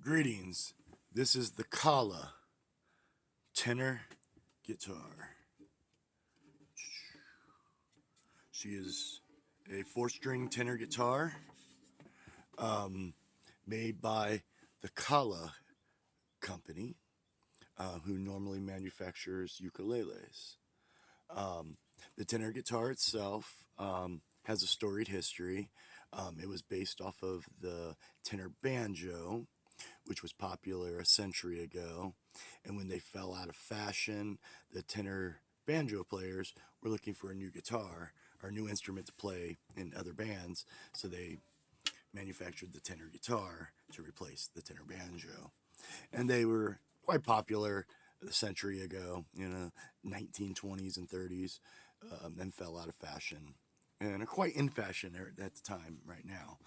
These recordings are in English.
Greetings. This is the KA Tenor guitar. She is a 4-string tenor guitar made by the KA company, who normally manufactures ukuleles. The tenor guitar itself has a storied history. It was based off of the tenor banjo, which was popular a century ago. And when they fell out of fashion, the tenor banjo players were looking for a new guitar or a new instrument to play in other bands. So they manufactured the tenor guitar to replace the tenor banjo. And they were quite popular a century ago, 1920s and 30s, and fell out of fashion and are quite in fashion at the time right now.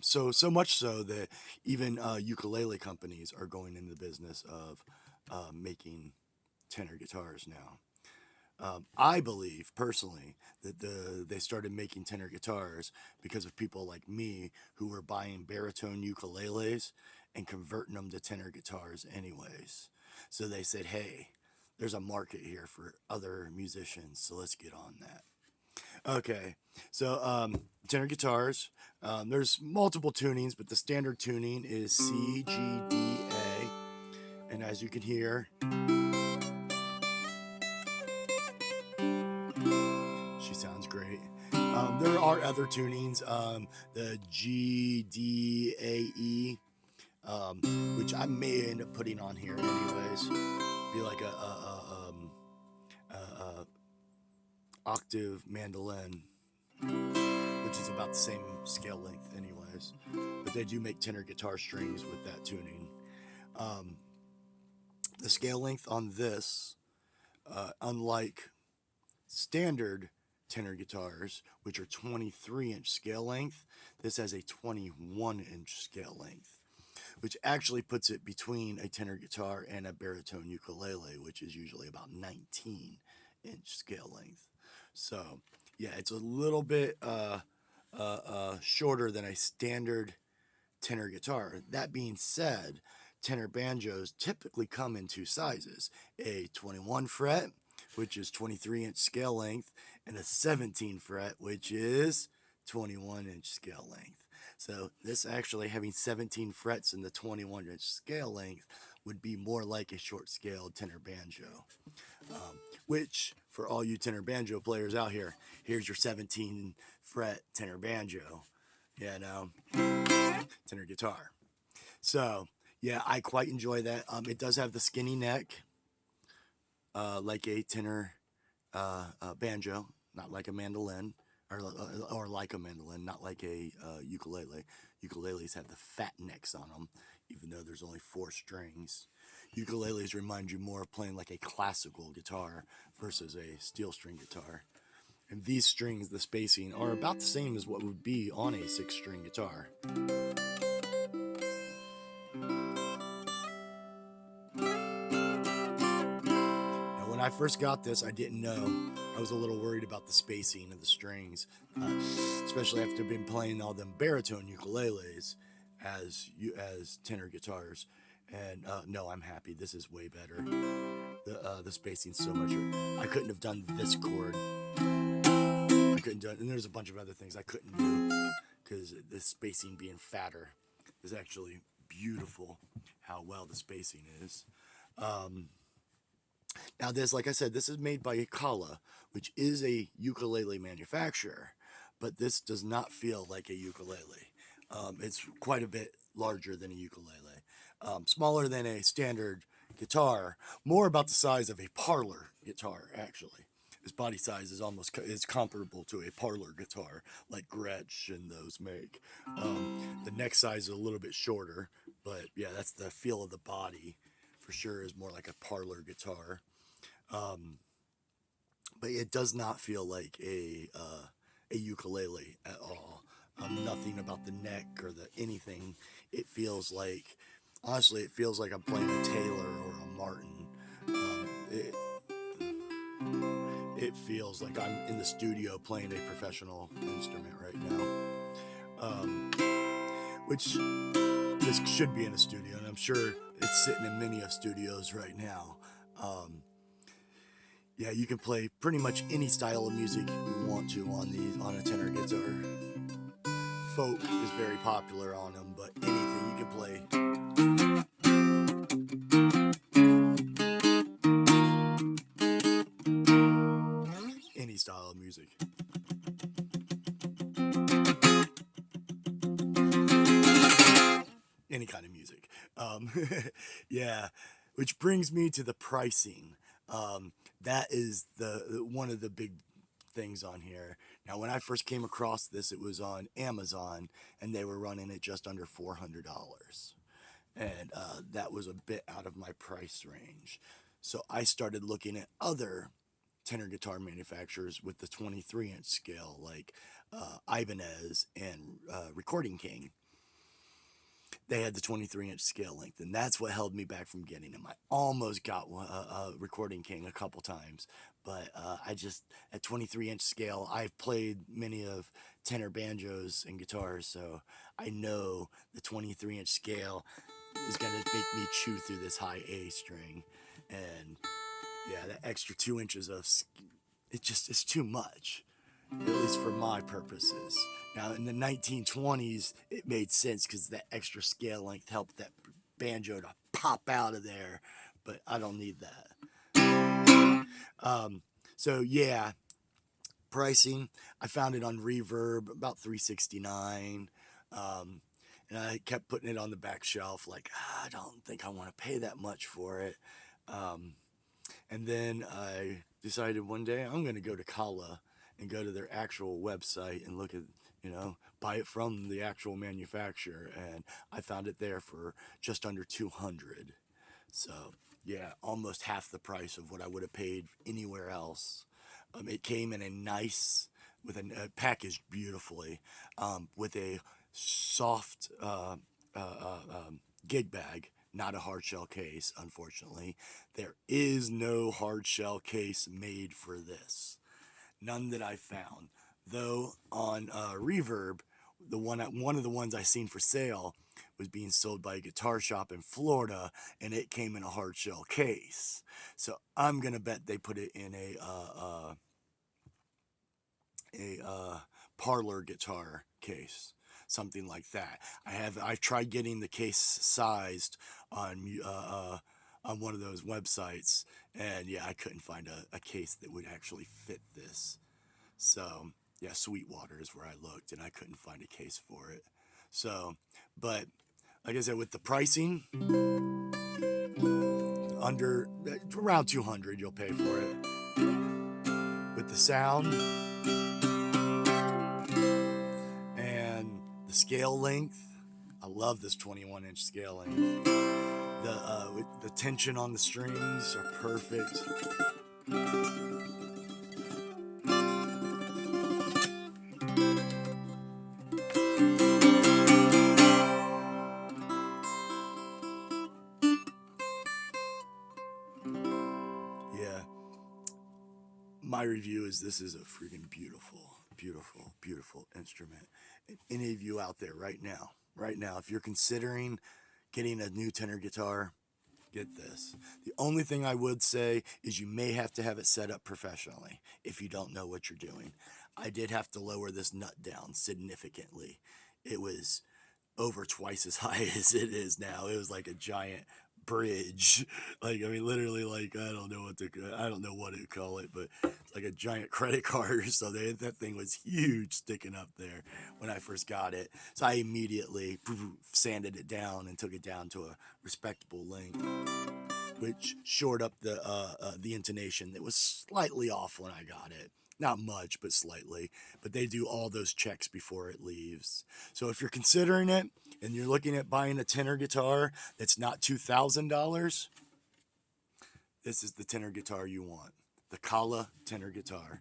So much so that even ukulele companies are going into the business of making tenor guitars now. I believe personally that they started making tenor guitars because of people like me who were buying baritone ukuleles and converting them to tenor guitars anyways. So they said, hey, there's a market here for other musicians, so let's get on that. Okay, so tenor guitars, there's multiple tunings, but the standard tuning is C, G, D, A. And as you can hear, she sounds great. There are other tunings, the G, D, A, E, which I may end up putting on here anyways. Be like a octave mandolin, which is about the same scale length anyways. But they do make tenor guitar strings with that tuning. The scale length on this, unlike standard tenor guitars, which are 23-inch scale length, this has a 21-inch scale length, which actually puts it between a tenor guitar and a baritone ukulele, which is usually about 19-inch scale length. So, yeah, it's a little bit shorter than a standard tenor guitar. That being said, tenor banjos typically come in two sizes: a 21 fret, which is 23-inch scale length, and a 17 fret, which is 21-inch scale length. So this actually having 17 frets in the 21-inch scale length would be more like a short-scaled tenor banjo, which, for all you tenor banjo players out here, here's your 17-fret tenor banjo, tenor guitar. So, yeah, I quite enjoy that. It does have the skinny neck, like a tenor banjo, not like a mandolin, or like a mandolin, not like a ukulele. Ukuleles have the fat necks on them, even though there's only 4 strings. Ukuleles remind you more of playing like a classical guitar versus a steel string guitar. And these strings, the spacing, are about the same as what would be on a 6-string guitar. When I first got this, I didn't know. I was a little worried about the spacing of the strings, especially after been playing all them baritone ukuleles as tenor guitars. And no, I'm happy. This is way better. The spacing's so much. I couldn't have done this chord. I couldn't do it, and there's a bunch of other things I couldn't do because the spacing being fatter is actually beautiful. How well the spacing is. Now this, like I said, this is made by KA, which is a ukulele manufacturer, but this does not feel like a ukulele. It's quite a bit larger than a ukulele, smaller than a standard guitar, more about the size of a parlor guitar, actually. Its body size is comparable to a parlor guitar, like Gretsch and those make. The neck size is a little bit shorter, but yeah, that's the feel of the body. For sure is more like a parlor guitar, but it does not feel like a ukulele at all. Nothing about the neck or anything. It feels like, honestly, it feels like I'm playing a Taylor or a Martin. It feels like I'm in the studio playing a professional instrument right now, which this should be in a studio, and I'm sure it's sitting in many of studios right now. Yeah, you can play pretty much any style of music you want to on a tenor guitar. Folk is very popular on them, but anything you can play. Any style of music. Any kind of music. Yeah, which brings me to the pricing. That is the one of the big things on here. Now, when I first came across this, it was on Amazon, and they were running it just under $400, and that was a bit out of my price range. So I started looking at other tenor guitar manufacturers with the 23-inch scale, like Ibanez and Recording King. They had the 23-inch scale length, and that's what held me back from getting them. I almost got Recording King a couple times, but I just, at 23-inch scale, I've played many of tenor banjos and guitars, so I know the 23-inch scale is going to make me chew through this high A string, and yeah, that extra 2 inches of, it's too much, at least for my purposes. Now, in the 1920s, it made sense because that extra scale length helped that banjo to pop out of there, but I don't need that. So yeah, pricing, I found it on Reverb, about $369, and I kept putting it on the back shelf, like, I don't think I want to pay that much for it. And then I decided one day I'm going to go to KA and go to their actual website and look at, buy it from the actual manufacturer. And I found it there for just under $200. So yeah, almost half the price of what I would have paid anywhere else. It came in a nice, packaged beautifully, with a soft gig bag. Not a hard shell case, unfortunately. There is no hard shell case made for this. None that I found. Though on Reverb, one of the ones I seen for sale was being sold by a guitar shop in Florida, and it came in a hard shell case. So I'm gonna bet they put it in a parlor guitar case, something like that. I've tried getting the case sized on one of those websites, and yeah, I couldn't find a case that would actually fit this. So yeah, Sweetwater is where I looked, and I couldn't find a case for it. So, but like I said, with the pricing, under around $200 you'll pay for it. With the sound and the scale length, I love this 21-inch scale length. The tension on the strings are perfect. Yeah, my review is this is a freaking beautiful, beautiful, beautiful instrument. And any of you out there right now, if you're considering getting a new tenor guitar, get this. The only thing I would say is you may have to have it set up professionally if you don't know what you're doing. I did have to lower this nut down significantly. It was over twice as high as it is now. It was like a giant bridge. Like, I mean, literally, like, I don't know what to call it, but it's like a giant credit card. So that thing was huge sticking up there when I first got it. So I immediately sanded it down and took it down to a respectable length, which shored up the intonation that was slightly off when I got it. Not much, but slightly. But they do all those checks before it leaves. So if you're considering it and you're looking at buying a tenor guitar that's not $2,000, this is the tenor guitar you want. The KA tenor guitar.